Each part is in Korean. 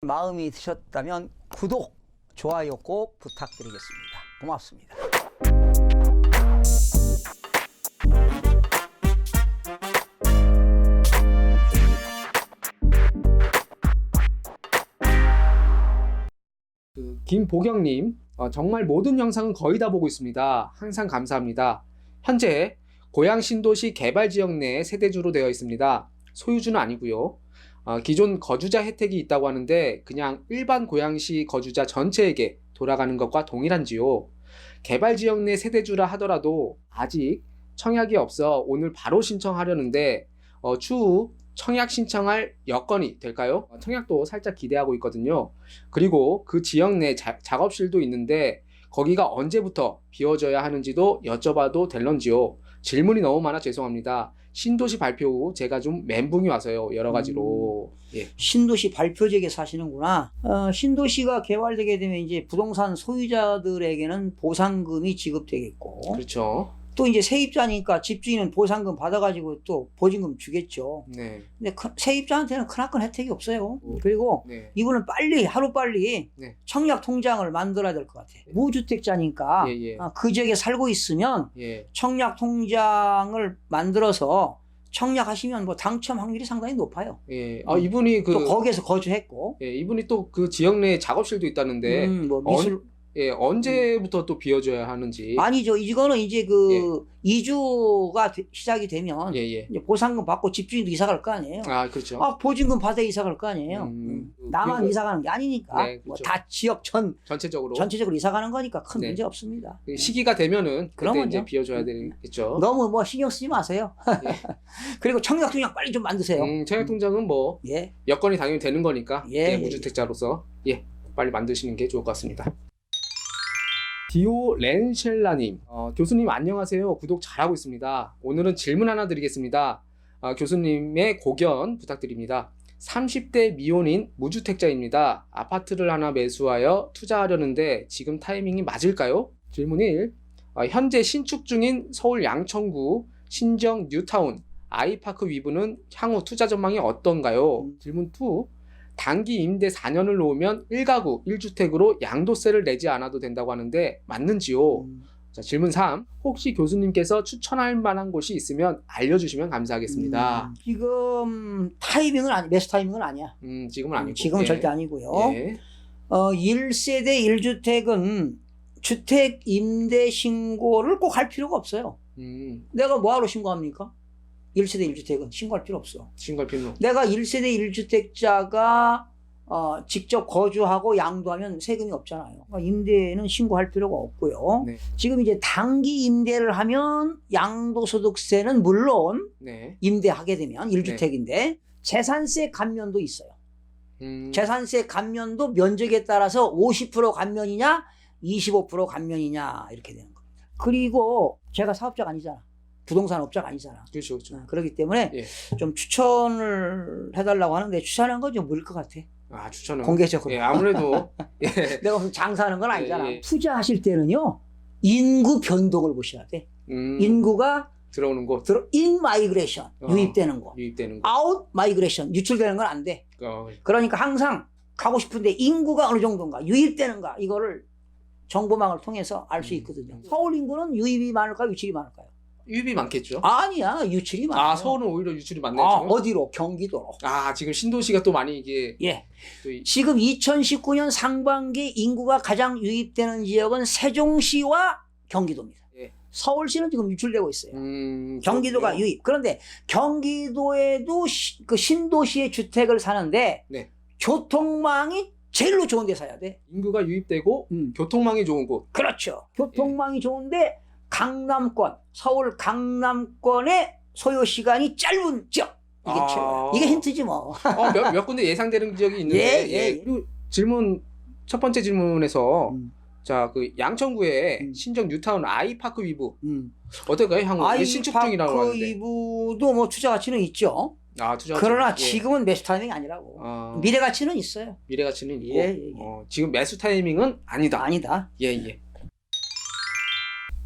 마음이 드셨다면 구독, 좋아요 꼭 부탁드리겠습니다. 고맙습니다. 김보경님, 정말 모든 영상은 거의 다 보고 있습니다. 항상 감사합니다. 현재 고양 신도시 개발지역 내 세대주로 되어 있습니다. 소유주는 아니고요. 기존 거주자 혜택이 있다고 하는데 그냥 일반 고양시 거주자 전체에게 돌아가는 것과 동일한지요. 개발지역 내 세대주라 하더라도 아직 청약이 없어 오늘 바로 신청하려는데 추후 청약 신청할 여건이 될까요? 청약도 살짝 기대하고 있거든요. 그리고 그 지역 내 작업실도 있는데 거기가 언제부터 비워져야 하는지도 여쭤봐도 될런지요. 질문이 너무 많아 죄송합니다. 신도시 발표 후 제가 좀 멘붕이 와서요. 여러 가지로. 예. 신도시 발표 지역에 사시는구나. 신도시가 개발되게 되면 이제 부동산 소유자들에게는 보상금이 지급되겠고. 그렇죠. 또 이제 세입자니까 집주인은 보상금 받아가지고 또 보증금 주겠죠. 네. 근데 세입자한테는 크나큰 혜택이 없어요. 그리고 네. 이분은 하루빨리 네. 청약 통장을 만들어야 될 것 같아. 무주택자니까 그 지역에 살고 있으면 청약 통장을 만들어서 청약하시면 뭐 당첨 확률이 상당히 높아요. 이분이 또 거기에서 거주했고. 이분이 또 그 지역 내에 작업실도 있다는데 뭐 미술 언제부터 또 비워줘야 하는지. 아니죠. 이거는 이제 이주가 시작이 되면 이제 보상금 받고 집주인도 이사 갈 거 아니에요. 그렇죠. 보증금 받아 이사 갈 거 아니에요. 나만 이사 가는 게 아니니까. 네, 그렇죠. 뭐 다 지역 전체적으로 이사 가는 거니까 큰 문제 없습니다. 시기가 되면은 그때 이제 그러면요. 비워줘야 되겠죠. 너무 뭐 신경 쓰지 마세요. 그리고 청약 통장 빨리 좀 만드세요. 청약 통장은 뭐 여건이 당연히 되는 거니까 무주택자로서 빨리 만드시는 게 좋을 것 같습니다. 디오 렌셸라님, 교수님 안녕하세요. 구독 잘하고 있습니다. 오늘은 질문 하나 드리겠습니다. 교수님의 고견 부탁드립니다. 30대 미혼인 무주택자입니다. 아파트를 하나 매수하여 투자하려는데 지금 타이밍이 맞을까요? 질문 1. 현재 신축 중인 서울 양천구 신정 뉴타운 아이파크 위브는 향후 투자 전망이 어떤가요? 질문 2. 단기 임대 4년을 놓으면 1가구 1주택으로 양도세를 내지 않아도 된다고 하는데 맞는지요? 자, 질문 3. 혹시 교수님께서 추천할 만한 곳이 있으면 알려주시면 감사하겠습니다. 지금 매수 타이밍은 아니야. 지금은 아니고. 지금은 절대 아니고요. 1세대 1주택은 주택 임대 신고를 꼭 할 필요가 없어요. 내가 뭐하러 신고합니까? 1세대 1주택은 신고할 필요 없어. 신고할 필요. 내가 1세대 1주택자가 직접 거주하고 양도하면 세금이 없잖아요. 그러니까 임대는 신고할 필요가 없고요. 지금 이제 단기 임대를 하면 양도소득세는 물론 임대하게 되면 1주택인데 재산세 감면도 있어요. 재산세 감면도 면적에 따라서 50% 감면이냐 25% 감면이냐 이렇게 되는 겁니다. 그리고 제가 사업자가 아니잖아. 부동산 업자가 아니잖아. 그렇죠, 그렇죠. 그렇기 때문에 좀 추천을 해달라고 하는데 추천하는 건 좀 무리일 것 같아. 추천은 공개적으로. 아무래도 내가 무슨 장사하는 건 아니잖아. 투자하실 때는요 인구 변동을 보셔야 돼. 인구가 들어오는 곳, in migration 유입되는 거, out migration 유출되는 건 안 돼. 그러니까 항상 가고 싶은데 인구가 어느 정도인가, 유입되는가 이거를 정보망을 통해서 알 수 있거든요. 서울 인구는 유입이 많을까요, 유출이 많을까요? 유입이 많겠죠. 아니야, 유출이 많아요. 서울은 오히려 유출이 많네요. 지금? 어디로? 경기도로. 지금 신도시가 또 많이 이게. 지금 2019년 상반기 인구가 가장 유입되는 지역은 세종시와 경기도입니다. 서울시는 지금 유출되고 있어요. 경기도가 유입. 그런데 경기도에도 그 신도시의 주택을 사는데 교통망이 제일로 좋은 데 사야 돼. 인구가 유입되고 교통망이 좋은 곳. 그렇죠. 교통망이 좋은데 강남권, 서울 강남권의 소요 시간이 짧은 지역. 이게 최고야. 이게 힌트지 뭐. 몇 군데 예상되는 지역이 있는데. 그리고 첫 번째 질문에서 그 양천구에 신정 뉴타운 아이파크 위브 어떨까요? 향후 신축 중이라고 하는데. 아이파크 위브도 뭐 투자 가치는 있죠. 그러나 지금은 매수 타이밍이 아니라고. 미래 가치는 있어요. 미래 가치는 있고. 지금 매수 타이밍은 아니다.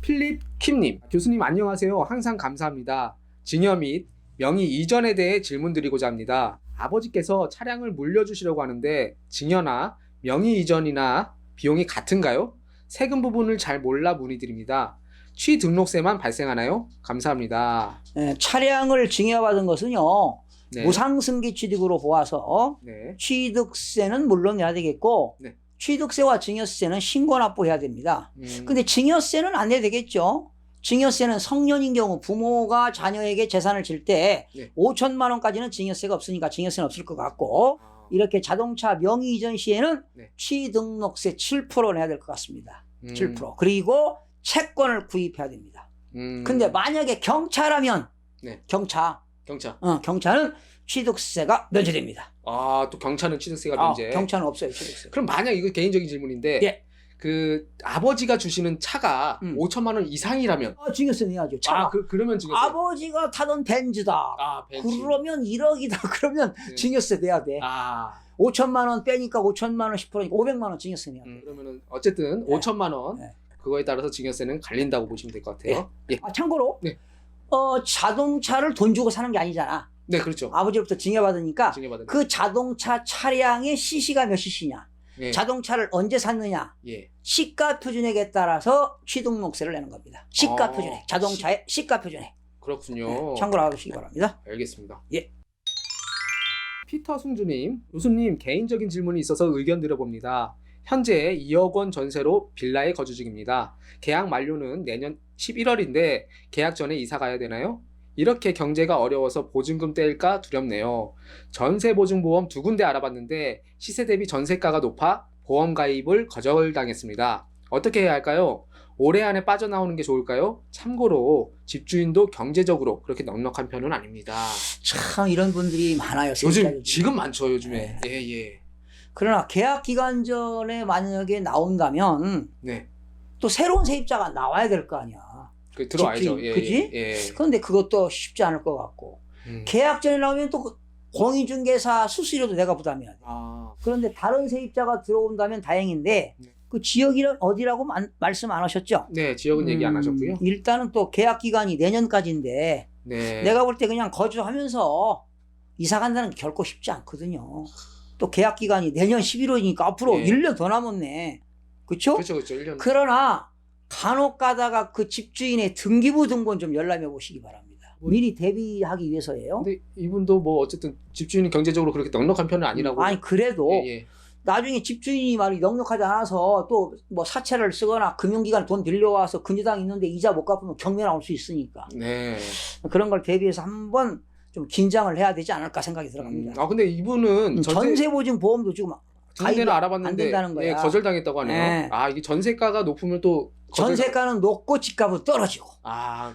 필립 킴님, 교수님 안녕하세요. 항상 감사합니다. 증여 및 명의 이전에 대해 질문드리고자 합니다. 아버지께서 차량을 물려주시려고 하는데 증여나 명의 이전이나 비용이 같은가요? 세금 부분을 잘 몰라 문의드립니다. 취등록세만 발생하나요? 감사합니다. 네, 차량을 증여받은 것은요. 네. 무상승계 취득으로 보아서 네. 취득세는 물론 내야 되겠고 네. 취득세와 증여세는 신고 납부해야 됩니다. 근데 증여세는 안 내야 되겠죠. 증여세는 성년인 경우 부모가 자녀에게 재산을 질 때 네. 5천만 원까지는 증여세가 없으니까 증여세는 없을 것 같고 이렇게 자동차 명의 이전 시에는 네. 취등록세 7% 내야 될 것 같습니다. 7%. 그리고 채권을 구입해야 됩니다. 근데 만약에 경차라면 네. 경차는 취득세가 면제됩니다. 아, 또 경차는 취득세가 면제. 경차는 없어요, 취득세. 그럼 만약 이거 개인적인 질문인데 예. 그 아버지가 주시는 차가 5천만 원 이상이라면 증여세 내야죠. 차가. 그러면 증여세. 아버지가 타던 벤츠다. 벤츠. 그러면 1억이다. 그러면 네. 증여세 내야 돼. 5천만 원 빼니까 5천만 원 10%니까 500만 원 증여세 내야 돼. 그러면은 어쨌든 네. 5천만 원 네. 그거에 따라서 증여세는 갈린다고 보시면 될 것 같아요. 예. 참고로 네. 자동차를 돈 주고 사는 게 아니잖아. 네, 그렇죠. 아버지로부터 증여받으니까 증여받은. 그 자동차 차량의 CC가 몇 CC냐. 예. 자동차를 언제 샀느냐. 예. 시가 표준액에 따라서 취등록세를 내는 겁니다. 시가 표준액. 자동차의 시가 표준액. 그렇군요. 네, 참고로 알아두시기 바랍니다. 알겠습니다. 예. 피터 승주님, 교수님 개인적인 질문이 있어서 의견 드려봅니다. 현재 2억 원 전세로 빌라에 거주 중입니다. 계약 만료는 내년 11월인데 계약 전에 이사 가야 되나요? 이렇게 경제가 어려워서 보증금 떼일까 두렵네요. 전세보증보험 2군데 알아봤는데 시세 대비 전세가가 높아 보험 가입을 거절당했습니다. 어떻게 해야 할까요? 올해 안에 빠져나오는 게 좋을까요? 참고로 집주인도 경제적으로 그렇게 넉넉한 편은 아닙니다. 참 이런 분들이 많아요. 지금 많죠, 요즘에. 네. 예. 그러나 계약 기간 전에 만약에 나온다면 네. 또 새로운 세입자가 나와야 될 거 아니야. 들어와야죠. 그지? 예. 그런데 그것도 쉽지 않을 것 같고 계약 전에 나오면 또 공인중개사 수수료도 내가 부담해야 돼. 그런데 다른 세입자가 들어온다면 다행인데 네. 그 지역이란 어디라고 말씀 안 하셨죠? 네, 지역은 얘기 안 하셨고요. 일단은 또 계약 기간이 내년까지인데 네. 내가 볼 때 그냥 거주하면서 이사 간다는 게 결코 쉽지 않거든요. 또 계약 기간이 내년 11월이니까 앞으로 네. 1년 더 남았네. 그렇죠? 그렇죠. 1년. 그러나 간혹 가다가 그 집주인의 등기부 등본 좀 열람해 보시기 바랍니다. 미리 대비하기 위해서예요. 근데 이분도 뭐 어쨌든 집주인이 경제적으로 그렇게 넉넉한 편은 아니라고. 아니 그래도 예. 나중에 집주인이 말이 넉넉하지 않아서 또 뭐 사채를 쓰거나 금융기관 돈 빌려와서 근저당 있는데 이자 못 갚으면 경매 나올 수 있으니까. 네. 그런 걸 대비해서 한번 좀 긴장을 해야 되지 않을까 생각이 들어갑니다. 근데 이분은 전세보증 보험도 지금 두 군데를 안 알아봤는데 된다는 거야. 거절당했다고 하네요. 네. 이게 전세가가 높으면 또 전세가는 높고 집값은 떨어지고.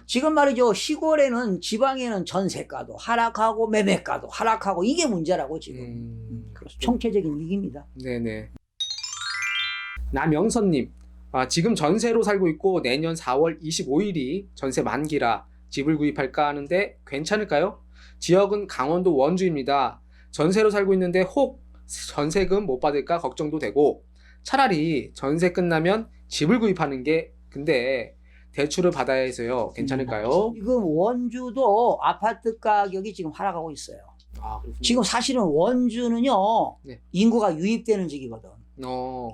지금 말이죠. 시골에는 지방에는 전세가도 하락하고 매매가도 하락하고 이게 문제라고 지금. 총체적인 위기입니다. 네네. 남영선님, 지금 전세로 살고 있고 내년 4월 25일이 전세 만기라 집을 구입할까 하는데 괜찮을까요? 지역은 강원도 원주입니다. 전세로 살고 있는데 혹 전세금 못 받을까 걱정도 되고 차라리 전세 끝나면 집을 구입하는 게 근데 대출을 받아야 해서요. 괜찮을까요? 지금 원주도 아파트 가격이 지금 하락하고 있어요. 그렇군요. 지금 사실은 원주는요. 네. 인구가 유입되는 지역이거든.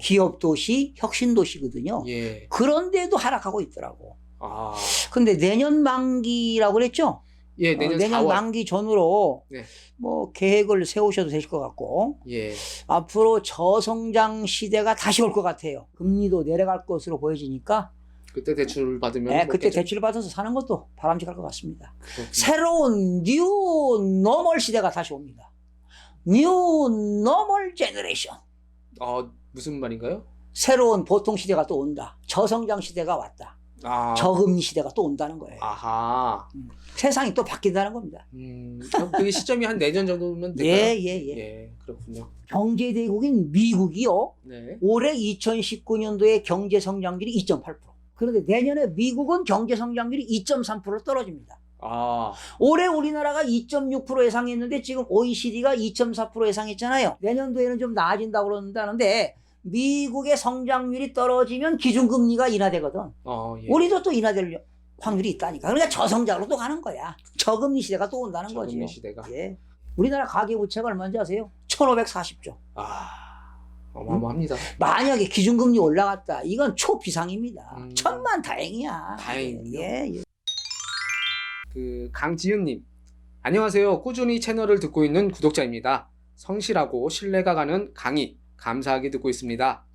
기업도시, 혁신도시거든요. 예. 그런데도 하락하고 있더라고. 아. 근데 내년 만기라고 그랬죠? 예, 내년 4월. 만기 전후로 네. 뭐 계획을 세우셔도 되실 것 같고 예. 앞으로 저성장 시대가 다시 올 것 같아요. 금리도 내려갈 것으로 보여지니까 그때 대출을 받으면 네, 그때 대출을 받아서 사는 것도 바람직할 것 같습니다. 그렇군요. 새로운 뉴 노멀 시대가 다시 옵니다. 뉴 노멀 제너레이션. 무슨 말인가요? 새로운 보통 시대가 또 온다. 저성장 시대가 왔다. 저금리 시대가 또 온다는 거예요. 아하. 세상이 또 바뀐다는 겁니다. 그럼 그 시점이 한 내년 정도면 될까요? 예. 그렇군요. 경제대국인 미국이요. 네. 올해 2019년도에 경제 성장률이 2.8%. 그런데 내년에 미국은 경제 성장률이 2.3% 떨어집니다. 올해 우리나라가 2.6% 예상했는데 지금 OECD가 2.4% 예상했잖아요. 내년도에는 좀 나아진다고 그러는데 미국의 성장률이 떨어지면 기준금리가 인하되거든. 예. 우리도 또 인하될 확률이 있다니까. 그러니까 저성장으로 또 가는 거야. 저금리 시대가 또 온다는 거지. 저금리 시대가. 예. 우리나라 가계부채가 얼마인지 아세요? 1540조. 어마어마합니다. 만약에 기준금리 올라갔다. 이건 초비상입니다. 천만다행이야. 다행이요. 예. 강지은님, 안녕하세요. 꾸준히 채널을 듣고 있는 구독자입니다. 성실하고 신뢰가 가는 강의 감사하게 듣고 있습니다.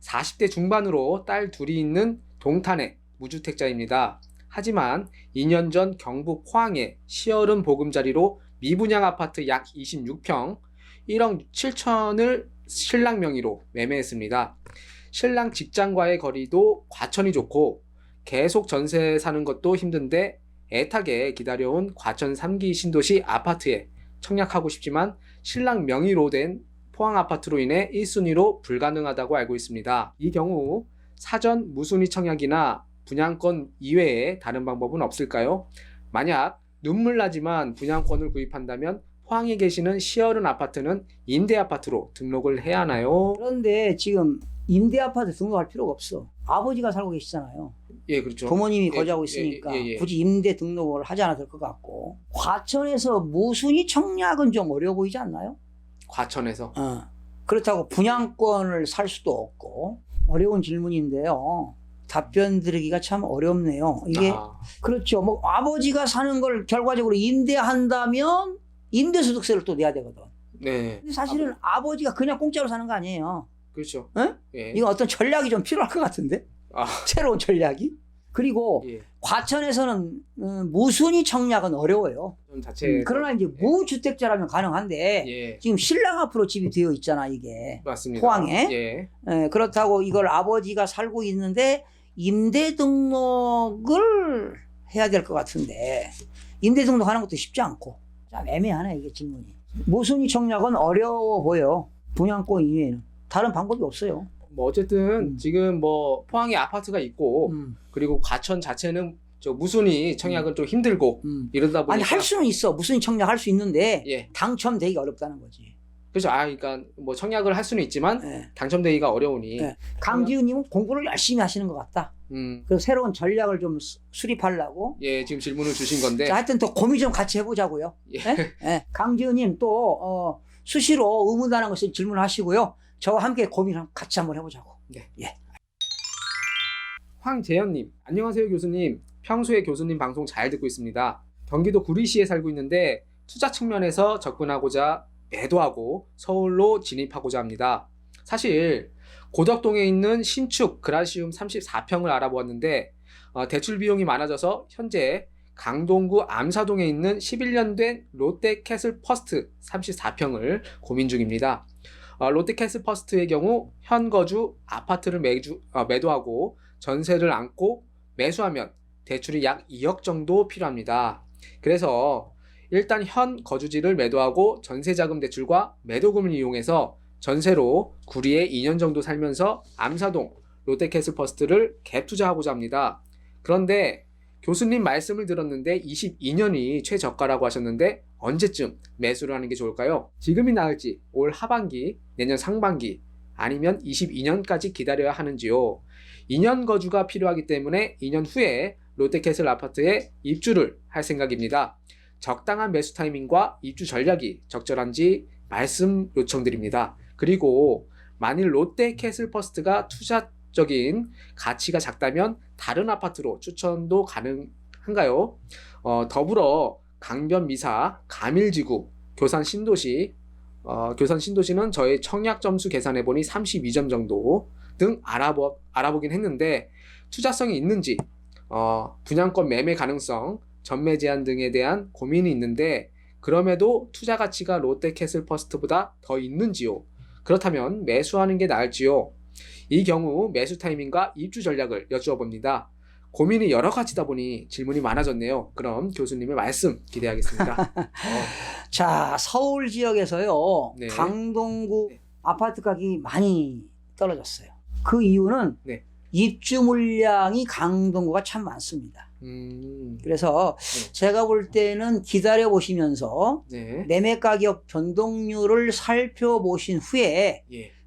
40대 중반으로 딸 둘이 있는 동탄의 무주택자입니다. 하지만 2년 전 경북 포항의 시어른 보금자리로 미분양 아파트 약 26평 1억 7천을 신랑 명의로 매매했습니다. 신랑 직장과의 거리도 과천이 좋고 계속 전세 사는 것도 힘든데 애타게 기다려온 과천 3기 신도시 아파트에 청약하고 싶지만 신랑 명의로 된 포항 아파트로 인해 1순위로 불가능하다고 알고 있습니다. 이 경우 사전 무순위 청약이나 분양권 이외에 다른 방법은 없을까요? 만약 눈물 나지만 분양권을 구입한다면 포항에 계시는 시어른 아파트는 임대 아파트로 등록을 해야 하나요? 그런데 지금 임대 아파트 등록할 필요가 없어. 아버지가 살고 계시잖아요. 예, 그렇죠. 부모님이 거주하고 있으니까 굳이 임대 등록을 하지 않아도 될 것 같고. 과천에서 무순위 청약은 좀 어려워 보이지 않나요? 과천에서? 그렇다고 분양권을 살 수도 없고. 어려운 질문인데요. 답변 드리기가 참 어렵네요. 이게 그렇죠. 뭐 아버지가 사는 걸 결과적으로 임대한다면 임대소득세를 또 내야 되거든. 네. 근데 사실은 아버지가 그냥 공짜로 사는 거 아니에요. 그렇죠. 응? 예. 이건 어떤 전략이 좀 필요할 것 같은데? 새로운 전략이? 그리고 과천에서는 무순위 청약은 어려워요. 그러나 이제 무주택자라면 가능한데 지금 신랑 앞으로 집이 되어 있잖아 이게. 맞습니다. 포항에. 그렇다고 이걸 아버지가 살고 있는데 임대 등록을 해야 될 것 같은데 임대 등록하는 것도 쉽지 않고 참 애매하네 이게 질문이. 무순위 청약은 어려워 보여. 분양권 이외에는 다른 방법이 없어요. 뭐 어쨌든 지금 뭐 포항에 아파트가 있고 그리고 과천 자체는 저 무순위 청약은 좀 힘들고 이러다 보니까 아니 할 수는 있어. 무순위 청약 할 수 있는데 당첨되기가 어렵다는 거지. 그렇죠. 그러니까 뭐 청약을 할 수는 있지만 당첨되기가 어려우니. 강지은님은 공부를 열심히 하시는 것 같다. 그래서 새로운 전략을 좀 수립하려고. 지금 질문을 주신 건데. 자, 하여튼 또 고민 좀 같이 해보자고요. 강지은님 또 수시로 의문다는 것을 질문하시고요. 저와 함께 고민 같이 한번 해보자고. 황재현님, 안녕하세요 교수님. 평소에 교수님 방송 잘 듣고 있습니다. 경기도 구리시에 살고 있는데 투자 측면에서 접근하고자 매도하고 서울로 진입하고자 합니다. 사실 고덕동에 있는 신축 그라시움 34평을 알아보았는데 대출 비용이 많아져서 현재 강동구 암사동에 있는 11년 된 롯데캐슬 퍼스트 34평을 고민 중입니다. 롯데캐슬 퍼스트의 경우 현거주 아파트를 매도하고 전세를 안고 매수하면 대출이 약 2억 정도 필요합니다. 그래서 일단 현 거주지를 매도하고 전세자금 대출과 매도금을 이용해서 전세로 구리에 2년 정도 살면서 암사동 롯데캐슬 퍼스트를 갭 투자하고자 합니다. 그런데 교수님 말씀을 들었는데 22년이 최저가라고 하셨는데 언제쯤 매수를 하는 게 좋을까요? 지금이 나을지 올 하반기, 내년 상반기 아니면 22년까지 기다려야 하는지요? 2년 거주가 필요하기 때문에 2년 후에 롯데캐슬 아파트에 입주를 할 생각입니다. 적당한 매수 타이밍과 입주 전략이 적절한지 말씀 요청드립니다. 그리고 만일 롯데캐슬 퍼스트가 투자적인 가치가 작다면 다른 아파트로 추천도 가능한가요? 더불어 강변미사, 가밀지구, 교산신도시, 교산신도시는 저의 청약 점수 계산해보니 32점 정도 등 알아보긴 했는데 투자성이 있는지, 분양권 매매 가능성, 전매 제한 등에 대한 고민이 있는데 그럼에도 투자 가치가 롯데캐슬 퍼스트보다 더 있는지요? 그렇다면 매수하는 게 나을지요? 이 경우 매수 타이밍과 입주 전략을 여쭈어봅니다. 고민이 여러 가지다 보니 질문이 많아졌네요. 그럼 교수님의 말씀 기대하겠습니다. 자, 서울 지역에서요. 강동구 아파트 가격이 많이 떨어졌어요. 그 이유는 입주 물량이 강동구가 참 많습니다. 그래서 제가 볼 때는 기다려 보시면서 매매 가격 변동률을 살펴보신 후에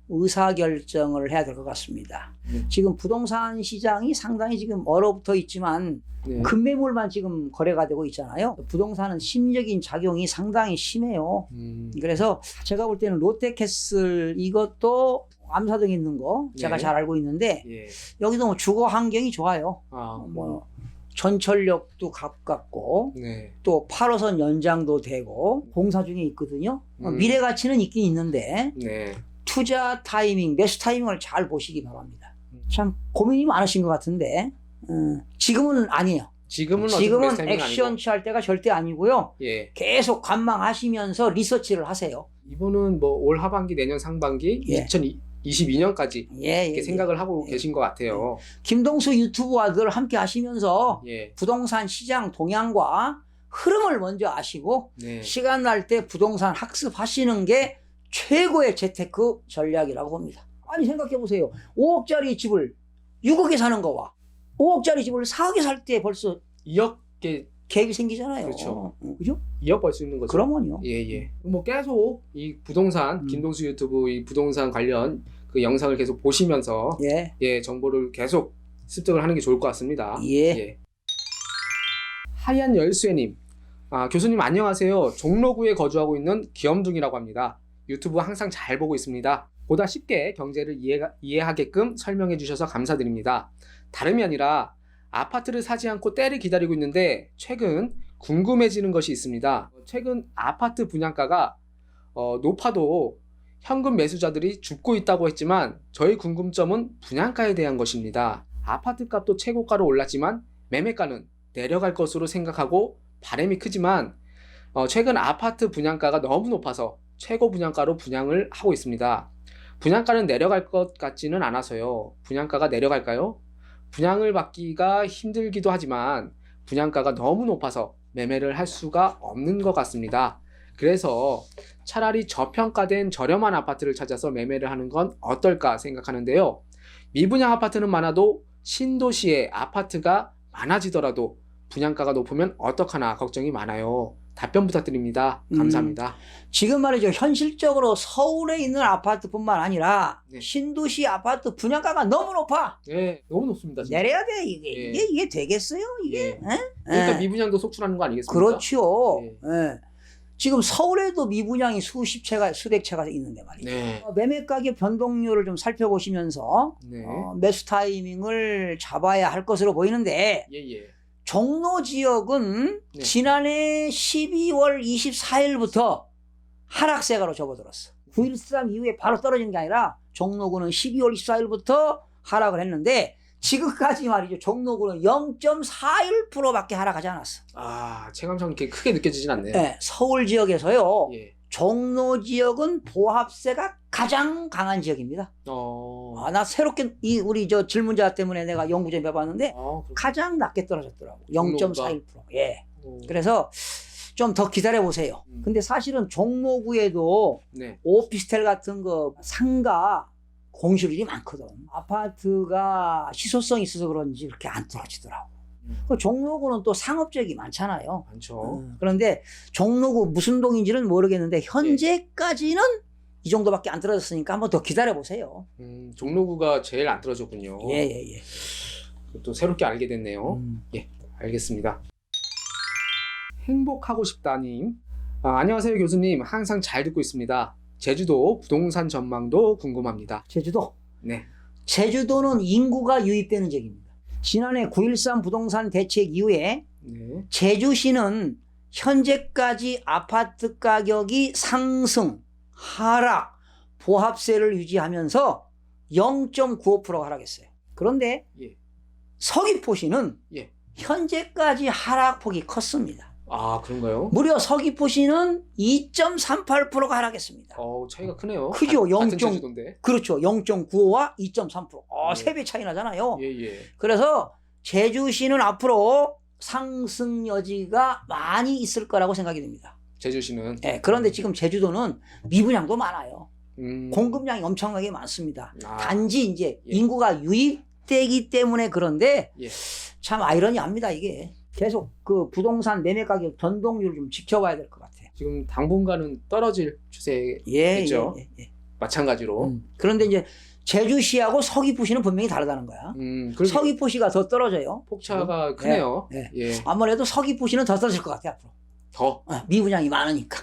의사결정을 해야 될 것 같습니다. 지금 부동산 시장이 상당히 지금 얼어붙어 있지만 네. 급매물만 지금 거래가 되고 있잖아요. 부동산은 심리적인 작용이 상당히 심해요. 그래서 제가 볼 때는 롯데캐슬 이것도 암사동 있는 거 제가 네. 잘 알고 있는데 예. 여기도 뭐 주거 환경이 좋아요. 뭐 전철역도 가깝고 네. 또 8호선 연장도 되고 공사 중에 있거든요. 미래 가치는 있긴 있는데 네. 투자 타이밍, 매수 타이밍을 잘 보시기 바랍니다. 참 고민이 많으신 것 같은데 지금은 아니에요. 지금은 액션 취할 때가 절대 아니고요. 예. 계속 관망하시면서 리서치를 하세요. 이번은 뭐 올 하반기 내년 상반기 예. 2022년까지 이렇게 생각을 하고 계신 것 같아요. 김동수 유튜브와 늘 함께 하시면서 예. 부동산 시장 동향과 흐름을 먼저 아시고 네. 시간 날 때 부동산 학습하시는 게 최고의 재테크 전략이라고 봅니다. 아니 생각해 보세요. 5억짜리 집을 6억에 사는 거와 5억짜리 집을 4억에 살 때 벌써 2억개 갭이 생기잖아요. 그렇죠. 그죠? 2억 벌 수 있는 거죠. 그러면요. 예. 뭐 계속 이 부동산 김동수 유튜브 이 부동산 관련 그 영상을 계속 보시면서 예. 정보를 계속 습득을 하는 게 좋을 것 같습니다. 예. 하얀 열쇠님, 교수님 안녕하세요. 종로구에 거주하고 있는 귀염둥이라고 합니다. 유튜브 항상 잘 보고 있습니다. 보다 쉽게 경제를 이해하게끔 설명해 주셔서 감사드립니다. 다름이 아니라 아파트를 사지 않고 때를 기다리고 있는데 최근 궁금해지는 것이 있습니다. 최근 아파트 분양가가 높아도 현금 매수자들이 죽고 있다고 했지만 저희 궁금점은 분양가에 대한 것입니다. 아파트 값도 최고가로 올랐지만 매매가는 내려갈 것으로 생각하고 바람이 크지만 최근 아파트 분양가가 너무 높아서 최고 분양가로 분양을 하고 있습니다. 분양가는 내려갈 것 같지는 않아서요. 분양가가 내려갈까요? 분양을 받기가 힘들기도 하지만 분양가가 너무 높아서 매매를 할 수가 없는 것 같습니다. 그래서 차라리 저평가된 저렴한 아파트를 찾아서 매매를 하는 건 어떨까 생각하는데요. 미분양 아파트는 많아도 신도시에 아파트가 많아지더라도 분양가가 높으면 어떡하나 걱정이 많아요. 답변 부탁드립니다. 감사합니다. 지금 말이죠. 현실적으로 서울에 있는 아파트뿐만 아니라 네. 신도시 아파트 분양가가 너무 높아. 네, 너무 높습니다. 진짜. 내려야 돼. 이게 되겠어요? 이게? 예. 그러니까 미분양도 속출하는 거 아니겠습니까? 그렇죠. 예. 예. 지금 서울에도 미분양이 수십 채가 수백 채가 있는데 말이죠. 네. 매매 가격 변동률을 좀 살펴보시면서 네. 매수 타이밍을 잡아야 할 것으로 보이는데 예. 종로 지역은 네. 지난해 12월 24일부터 하락세가로 접어들었어. 9.13 이후에 바로 떨어지는 게 아니라 종로구는 12월 24일부터 하락을 했는데 지금까지 말이죠. 종로구는 0.41%밖에 하락하지 않았어. 체감상 이렇게 크게 느껴지진 않네요. 네, 서울 지역에서요. 예. 종로 지역은 보합세가 가장 강한 지역입니다. 나 새롭게 우리 저 질문자 때문에 내가 연구 좀 해봤는데 가장 낮게 떨어졌더라고. 0.41%. 예. 그래서 좀 더 기다려 보세요. 근데 사실은 종로구에도 네. 오피스텔 같은 거 상가 공실률이 많거든. 아파트가 희소성이 있어서 그런지 그렇게 안 떨어지더라고. 그 종로구는 또 상업지역이 많잖아요. 많죠. 그런데 종로구 무슨 동인지는 모르겠는데 현재까지는 이 정도밖에 안 떨어졌으니까 한번 더 기다려 보세요. 종로구가 제일 안 떨어졌군요. 예. 또 새롭게 알게 됐네요. 예, 알겠습니다. 행복하고 싶다님, 안녕하세요 교수님. 항상 잘 듣고 있습니다. 제주도 부동산 전망도 궁금합니다. 제주도? 네. 제주도는 인구가 유입되는 지역입니다. 지난해 9.13 부동산 대책 이후에 제주시는 현재까지 아파트 가격이 상승, 하락, 보합세를 유지하면서 0.95%가 하락했어요. 그런데 서귀포시는 현재까지 하락폭이 컸습니다. 그런가요? 무려 서귀포시는 2.38%가 하락했습니다. 차이가 크네요. 크죠. 같은 제주도인데. 그렇죠. 0.95와 2.3%. 3배 차이 나잖아요. 예. 그래서 제주시는 앞으로 상승 여지가 많이 있을 거라고 생각이 됩니다. 제주시는. 네, 그런데 지금 제주도는 미분양도 많아요. 공급량이 엄청나게 많습니다. 단지 이제 인구가 유입되기 때문에 그런데 참 아이러니합니다, 이게. 계속 그 부동산 매매 가격 변동률을 좀 지켜봐야 될 것 같아요. 지금 당분간은 떨어질 추세겠죠. 예. 마찬가지로. 그런데 이제 제주시하고 서귀포시는 분명히 다르다는 거야. 서귀포시가 더 떨어져요. 폭차가 크네요. 네. 예. 아무래도 서귀포시는 더 떨어질 것 같아 앞으로. 더? 미분양이 많으니까.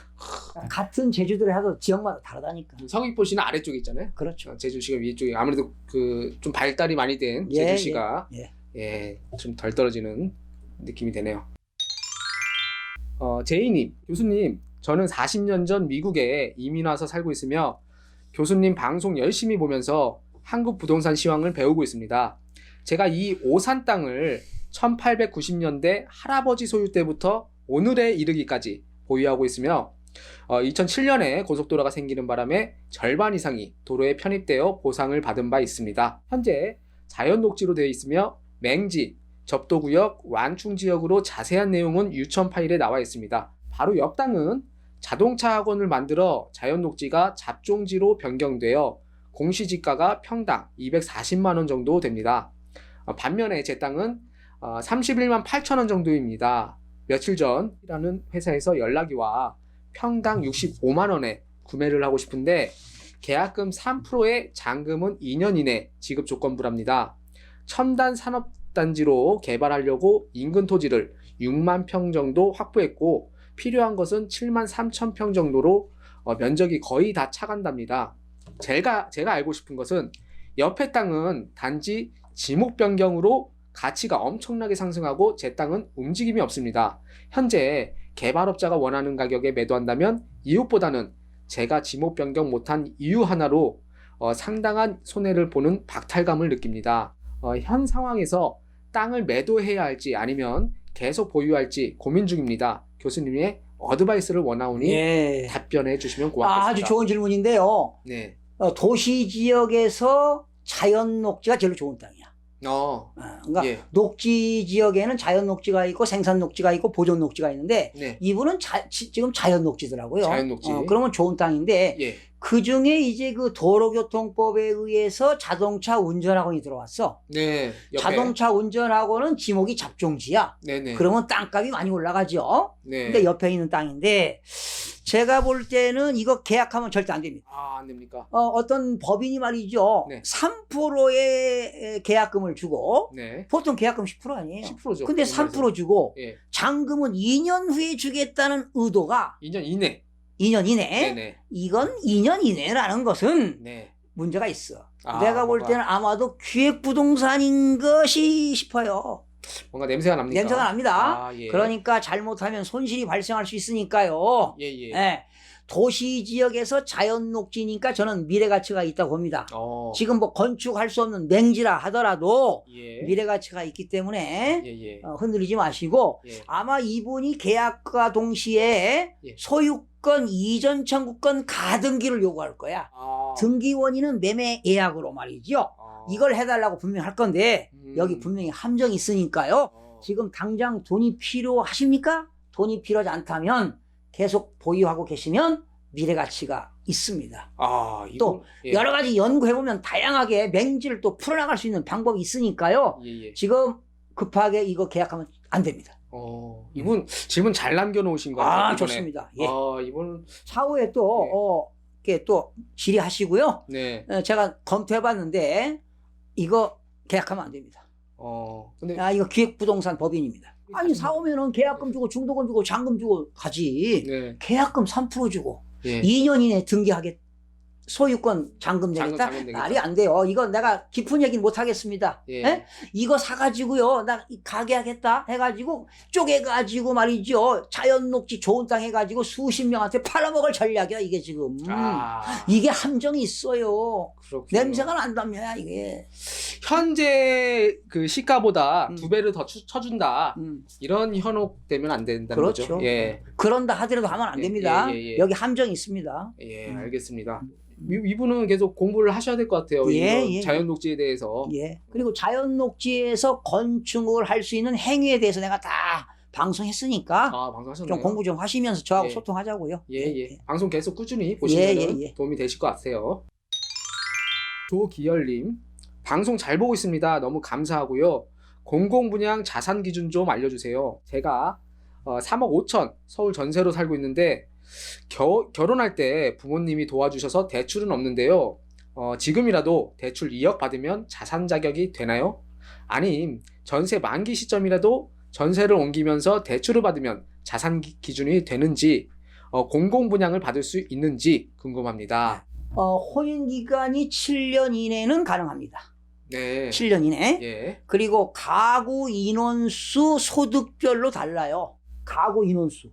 같은 제주도를 해도 지역마다 다르다니까. 서귀포시는 아래쪽에 있잖아요. 그렇죠. 제주시가 위에 쪽에 아무래도 그 좀 발달이 많이 된 제주시가 좀 덜 떨어지는 느낌이 되네요. 제이님, 교수님, 저는 40년 전 미국에 이민 와서 살고 있으며 교수님 방송 열심히 보면서 한국 부동산 시황을 배우고 있습니다. 제가 이 오산 땅을 1890년대 할아버지 소유 때부터 오늘에 이르기까지 보유하고 있으며 2007년에 고속도로가 생기는 바람에 절반 이상이 도로에 편입되어 보상을 받은 바 있습니다. 현재 자연 녹지로 되어 있으며 맹지, 접도구역, 완충지역으로 자세한 내용은 유천 파일에 나와 있습니다. 바로 옆 땅은 자동차 학원을 만들어 자연 녹지가 잡종지로 변경되어 공시지가가 평당 240만 원 정도 됩니다. 반면에 제 땅은 31만 8천 원 정도입니다. 며칠 전이라는 회사에서 연락이 와 평당 65만 원에 구매를 하고 싶은데 계약금 3%의 잔금은 2년 이내 지급 조건부랍니다. 첨단 산업단지로 개발하려고 인근 토지를 6만 평 정도 확보했고 필요한 것은 7만 3천 평 정도로 면적이 거의 다 차간답니다. 제가 알고 싶은 것은 옆에 땅은 단지 지목 변경으로 가치가 엄청나게 상승하고 제 땅은 움직임이 없습니다. 현재 개발업자가 원하는 가격에 매도한다면 이웃보다는 제가 지목 변경 못한 이유 하나로 상당한 손해를 보는 박탈감을 느낍니다. 현 상황에서 땅을 매도해야 할지 아니면 계속 보유할지 고민 중입니다. 교수님의 어드바이스를 원하오니 답변해 주시면 고맙겠습니다. 아주 좋은 질문인데요. 네. 도시 지역에서 자연 녹지가 제일 좋은 땅이야. 그러니까 녹지 지역에는 자연 녹지가 있고 생산 녹지가 있고 보존 녹지가 있는데 이분은 지금 자연 녹지더라고요. 자연 녹지. 그러면 좋은 땅인데 그 중에 이제 그 도로교통법에 의해서 자동차 운전학원이 들어왔어. 네. 옆에. 자동차 운전학원은 지목이 잡종지야. 네네. 그러면 땅값이 많이 올라가죠. 네. 근데 옆에 있는 땅인데 제가 볼 때는 이거 계약하면 절대 안 됩니다. 안 됩니까? 어떤 법인이 말이죠. 3%의 계약금을 주고 보통 계약금 10% 아니에요. 10%죠. 근데 3% 주고 잔금은 2년 후에 주겠다는 의도가 2년 이내. 2년 이내. 네네. 이건 2년 이내라는 것은 문제가 있어. 내가 볼 때는 아마도 기획부동산인 것이 싶어요. 뭔가 냄새가 납니까? 냄새가 납니다. 그러니까 잘못하면 손실이 발생할 수 있으니까요. 도시 지역에서 자연 녹지니까 저는 미래 가치가 있다고 봅니다. 지금 뭐 건축할 수 없는 맹지라 하더라도 미래 가치가 있기 때문에 흔들리지 마시고 아마 이분이 계약과 동시에 소유권 이전 청구권 가등기를 요구할 거야. 등기 원인은 매매 예약으로 말이죠. 이걸 해달라고 분명히 할 건데 여기 분명히 함정이 있으니까요. 지금 당장 돈이 필요하십니까? 돈이 필요하지 않다면 계속 보유하고 계시면 미래 가치가 있습니다. 또 여러 가지 연구해보면 다양하게 맹지를 또 풀어나갈 수 있는 방법이 있으니까요. 지금 급하게 이거 계약하면 안 됩니다. 이분 질문 잘 남겨놓으신 거 같아요. 좋습니다. 이분 차후에 또 이렇게 또 질의하시고요. 제가 검토해봤는데 이거 계약하면 안 됩니다. 근데 이거 기획부동산 법인입니다. 아니 사오면은 계약금 주고 중도금 주고 잔금 주고 가지. 계약금 3% 주고 2년 이내 등기하게 소유권 잔금 내겠다? 말이 안 돼요. 이건 내가 깊은 얘기는 못 하겠습니다. 이거 사가지고요. 나 가게 하겠다 해가지고 쪼개가지고 말이죠. 자연 녹지 좋은 땅 해가지고 수십 명한테 팔아먹을 전략이야 이게 지금. 이게 함정이 있어요. 그렇군요. 냄새가 난다며 이게. 현재 그 시가보다 2배를 더 쳐준다. 이런 현혹되면 안 된다는 거죠. 그런다 하더라도 하면 안 됩니다. 여기 함정이 있습니다. 알겠습니다. 이분은 계속 공부를 하셔야 될 것 같아요. 자연 녹지에 대해서. 그리고 자연 녹지에서 건축을 할 수 있는 행위에 대해서 내가 다 방송했으니까 방송하셨나요? 좀 공부 좀 하시면서 저하고 소통하자고요. 방송 계속 꾸준히 보시면 도움이 되실 것 같아요. 조기열님, 방송 잘 보고 있습니다. 너무 감사하고요. 공공분양 자산 기준 좀 알려주세요. 제가 3억 5천 서울 전세로 살고 있는데 결혼할 때 부모님이 도와주셔서 대출은 없는데요. 지금이라도 대출 2억 받으면 자산 자격이 되나요? 아님 전세 만기 시점이라도 전세를 옮기면서 대출을 받으면 자산 기준이 되는지, 공공 분양을 받을 수 있는지 궁금합니다. 혼인 기간이 7년 이내는 가능합니다. 네. 7년 이내. 예. 그리고 가구 인원수 소득별로 달라요. 가구 인원수.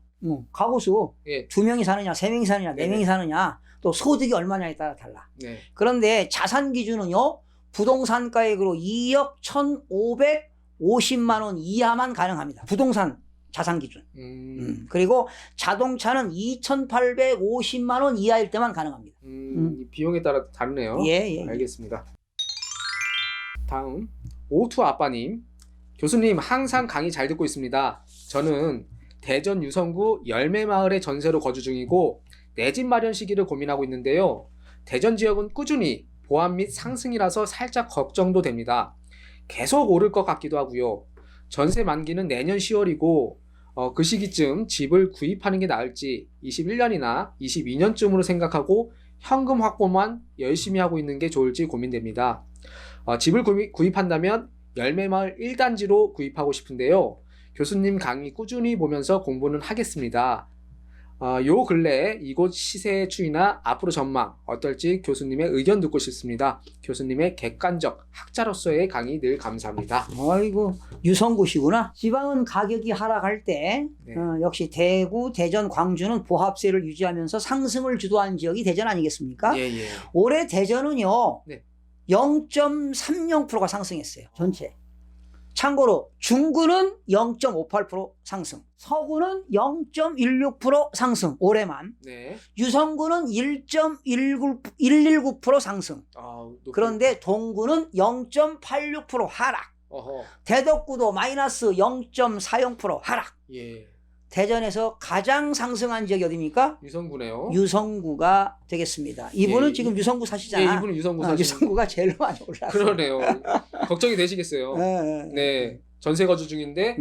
가구수. 예. 2명이 사느냐, 3명이 사느냐, 4명이 사느냐, 또 소득이 얼마냐에 따라 달라. 네. 그런데 자산 기준은요, 부동산 가액으로 2억 1,550만 원 이하만 가능합니다. 부동산 자산 기준. 그리고 자동차는 2,850만 원 이하일 때만 가능합니다. 비용에 따라 다르네요. 예. 알겠습니다. 다음 오투 아빠님, 교수님 항상 강의 잘 듣고 있습니다. 저는 대전 유성구 열매마을에 전세로 거주 중이고 내 집 마련 시기를 고민하고 있는데요. 대전 지역은 꾸준히 보안 및 상승이라서 살짝 걱정도 됩니다. 계속 오를 것 같기도 하고요. 전세 만기는 내년 10월이고 그 시기쯤 집을 구입하는 게 나을지 21년이나 22년쯤으로 생각하고 현금 확보만 열심히 하고 있는 게 좋을지 고민됩니다. 집을 구입한다면 열매마을 1단지로 구입하고 싶은데요. 교수님 강의 꾸준히 보면서 공부는 하겠습니다. 요 근래 이곳 시세의 추이나 앞으로 전망 어떨지 교수님의 의견 듣고 싶습니다. 교수님의 객관적 학자로서의 강의 늘 감사합니다. 아이고, 유성구시구나. 지방은 가격이 하락할 때 네. 역시 대구, 대전, 광주는 보합세를 유지하면서 상승을 주도한 지역이 대전 아니겠습니까? 예. 올해 대전은요, 네. 0.30%가 상승했어요. 전체. 참고로 중구는 0.58% 상승, 서구는 0.16% 상승, 올해만. 네. 유성구는 1.119% 상승. 그런데 동구는 0.86% 하락. 어허. 대덕구도 마이너스 0.40% 하락. 예. 대전에서 가장 상승한 지역이 어디입니까? 유성구네요. 유성구가 되겠습니다. 이분은 예, 지금 유성구 사시잖아. 예, 이분은 유성구 사시는. 유성구가 제일 많이 올랐어요. 그러네요. 걱정이 되시겠어요. 네. 전세 거주 중인데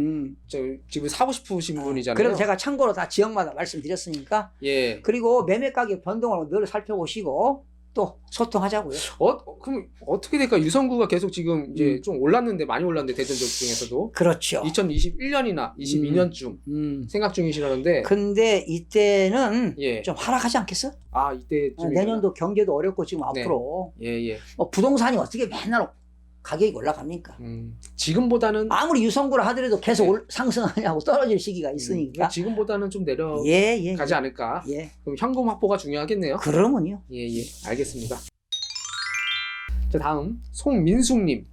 저 집을 사고 싶으신 분이잖아요. 그래서 제가 참고로 다 지역마다 말씀드렸으니까. 예. 그리고 매매 가격 변동을 늘 살펴보시고 또 소통하자고요. 그럼 어떻게 될까? 유성구가 계속 지금 이제 좀 올랐는데, 많이 올랐는데, 대전 지역 중에서도. 그렇죠. 2021년이나 22년쯤 생각 중이시라는데. 근데 이때는 예. 좀 하락하지 않겠어? 이때쯤. 내년도 경제도 어렵고 지금 네. 앞으로. 예. 부동산이 어떻게 맨날 가격이 올라갑니까? 지금보다는. 아무리 유성구를 하더라도 계속 상승하냐고 떨어질 시기가 있으니까. 지금보다는 좀 가지 않을까. 예. 그럼 현금 확보가 중요하겠네요. 그러면요. 예. 알겠습니다. 자, 다음 송민숙님.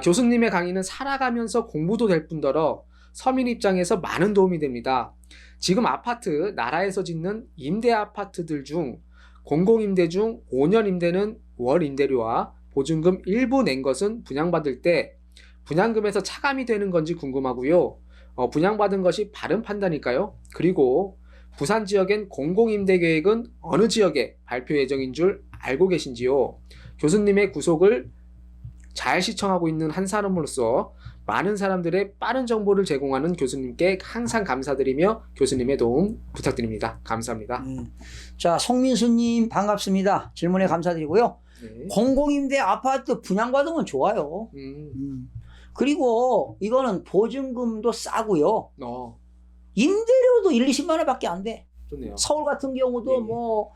교수님의 강의는 살아가면서 공부도 될 뿐더러 서민 입장에서 많은 도움이 됩니다. 지금 아파트, 나라에서 짓는 임대 아파트들 중 공공임대 중 5년 임대는 월 임대료와 보증금 일부 낸 것은 분양받을 때 분양금에서 차감이 되는 건지 궁금하고요. 분양받은 것이 바른 판단일까요? 그리고 부산 지역엔 공공임대 계획은 어느 지역에 발표 예정인 줄 알고 계신지요? 교수님의 구속을 잘 시청하고 있는 한 사람으로서 많은 사람들의 빠른 정보를 제공하는 교수님께 항상 감사드리며 교수님의 도움 부탁드립니다. 감사합니다. 자, 송민수님 반갑습니다. 질문에 감사드리고요. 네. 공공임대 아파트 분양받으면 좋아요. 그리고 이거는 보증금도 싸고요. 임대료도 1-20만 원밖에 안 돼. 좋네요. 서울 같은 경우도 뭐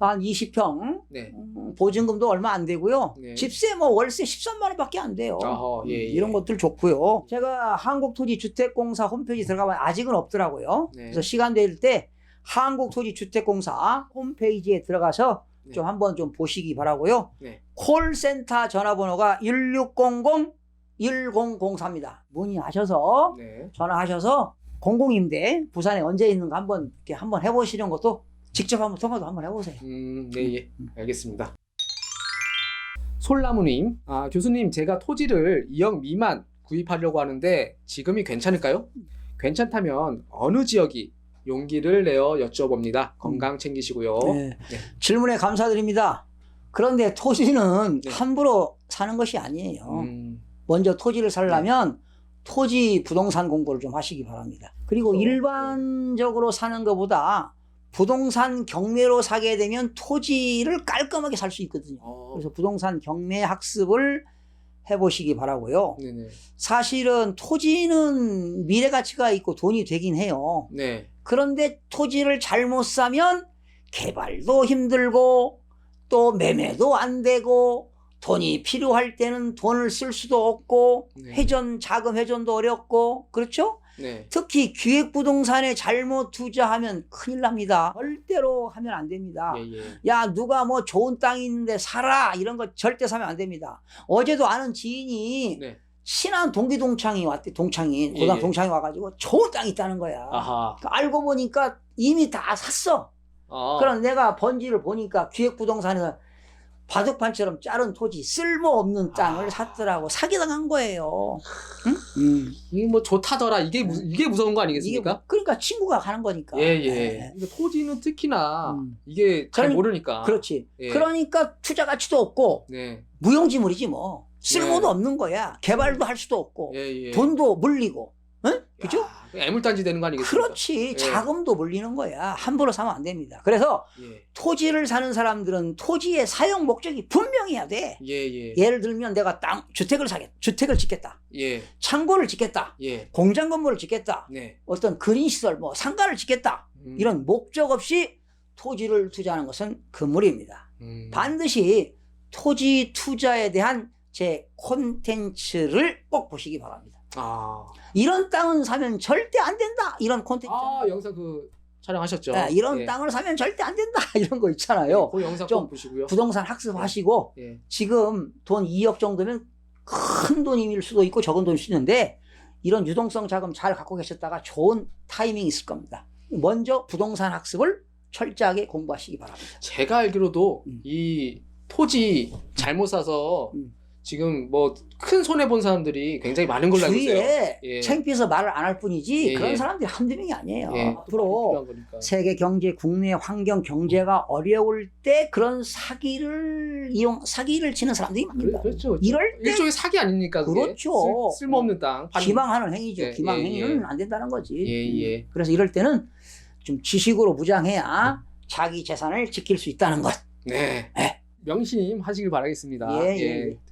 한 20평 네. 보증금도 얼마 안 되고요. 네. 집세 뭐 월세 13만 원밖에 안 돼요. 예. 이런 것들 좋고요. 제가 한국토지주택공사 홈페이지 들어가면 아직은 없더라고요. 네. 그래서 시간 될 때 한국토지주택공사 홈페이지에 들어가서 좀 한번 좀 보시기 바라고요. 네. 콜센터 전화번호가 1600-1004입니다. 문의하셔서 전화하셔서 공공임대 부산에 언제 있는가 한번 이렇게 한번 해보시는 것도, 직접 한번 통화도 한번 해보세요. 네. 알겠습니다. 솔나무님, 교수님, 제가 토지를 2억 미만 구입하려고 하는데 지금이 괜찮을까요? 괜찮다면 어느 지역이 용기를 내어 여쭤봅니다. 건강 챙기시고요. 네. 질문에 감사드립니다. 그런데 토지는 함부로 사는 것이 아니에요. 먼저 토지를 살려면 토지 부동산 공부를 좀 하시기 바랍니다. 그리고 일반적으로 사는 것보다 부동산 경매로 사게 되면 토지를 깔끔하게 살 수 있거든요. 그래서 부동산 경매 학습을 해보시기 바라고요. 네네. 사실은 토지는 미래 가치가 있고 돈이 되긴 해요. 네. 그런데 토지를 잘못 사면 개발도 힘들고 또 매매도 안 되고 돈이 필요할 때는 돈을 쓸 수도 없고 네. 자금 회전도 어렵고 그렇죠? 네. 특히 기획부동산에 잘못 투자하면 큰일 납니다. 절대로 하면 안 됩니다. 야, 누가 뭐 좋은 땅이 있는데 사라 이런 거 절대 사면 안 됩니다. 어제도 아는 지인이 네. 신안 동기동창이 왔대. 동창이 고등 동창이 와가지고 좋은 땅이 있다는 거야. 아하. 알고 보니까 이미 다 샀어. 그럼 내가 번지를 보니까 기획부동산에서 바둑판처럼 자른 토지 쓸모없는 땅을 샀더라고. 사기당한 거예요. 응? 이게 뭐 좋다더라. 이게 무서운 거 아니겠습니까? 그러니까 친구가 가는 거니까. 네. 그러니까 토지는 특히나 이게 잘 모르니까. 그렇지. 그러니까 투자 가치도 없고 네. 무용지물이지 뭐. 쓸모도 없는 거야. 개발도 할 수도 없고 돈도 물리고. 응? 그죠? 애물단지 되는 거 아니겠습니까? 그렇지. 자금도 물리는 거야. 함부로 사면 안 됩니다. 그래서 토지를 사는 사람들은 토지의 사용 목적이 분명해야 돼. 예를 들면 내가 주택을 짓겠다. 창고를 짓겠다. 공장 건물을 짓겠다. 어떤 근인시설, 뭐 상가를 짓겠다. 이런 목적 없이 토지를 투자하는 것은 금물입니다. 반드시 토지 투자에 대한 제 콘텐츠를 꼭 보시기 바랍니다. 이런 땅은 사면 절대 안 된다. 이런 콘텐츠. 영상 촬영하셨죠? 이런 땅을 사면 절대 안 된다. 이런 거 있잖아요. 그 영상 좀 보시고요. 부동산 학습하시고 지금 돈 2억 정도면 큰 돈일 수도 있고 적은 돈일 수 있는데 이런 유동성 자금 잘 갖고 계셨다가 좋은 타이밍이 있을 겁니다. 먼저 부동산 학습을 철저하게 공부하시기 바랍니다. 제가 알기로도 이 토지 잘못 사서 지금 뭐 큰 손해 본 사람들이 굉장히 많은 걸로 알고 있어요. 주위에 창피해서 말을 안 할 뿐이지 그런 사람들이 한두 명이 아니에요. 앞으로 세계 경제, 국내 환경 경제가 어려울 때 그런 사기를 치는 사람들이 많습니다. 그렇죠. 이럴 때 일종의 사기 아닙니까? 그게? 그렇죠. 쓸모없는 땅. 기망하는 행위죠. 기망 행위는 안 된다는 거지. 그래서 이럴 때는 좀 지식으로 무장해야 자기 재산을 지킬 수 있다는 것. 명심하시길 바라겠습니다.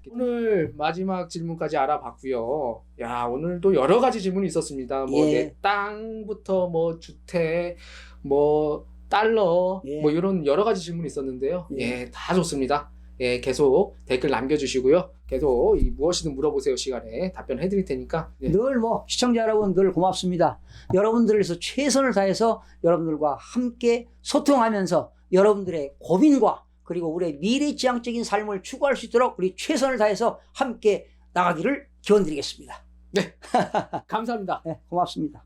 오늘 마지막 질문까지 알아봤고요. 오늘도 여러 가지 질문이 있었습니다. 뭐 내 땅부터 뭐 주택, 뭐 달러, 뭐 이런 여러 가지 질문이 있었는데요. 다 좋습니다. 계속 댓글 남겨주시고요. 계속 무엇이든 물어보세요 시간에 답변해 드릴 테니까. 늘 뭐 시청자 여러분 늘 고맙습니다. 여러분들을 위해서 최선을 다해서 여러분들과 함께 소통하면서 여러분들의 고민과 그리고 우리의 미래지향적인 삶을 추구할 수 있도록 우리 최선을 다해서 함께 나가기를 기원드리겠습니다. 감사합니다. 고맙습니다.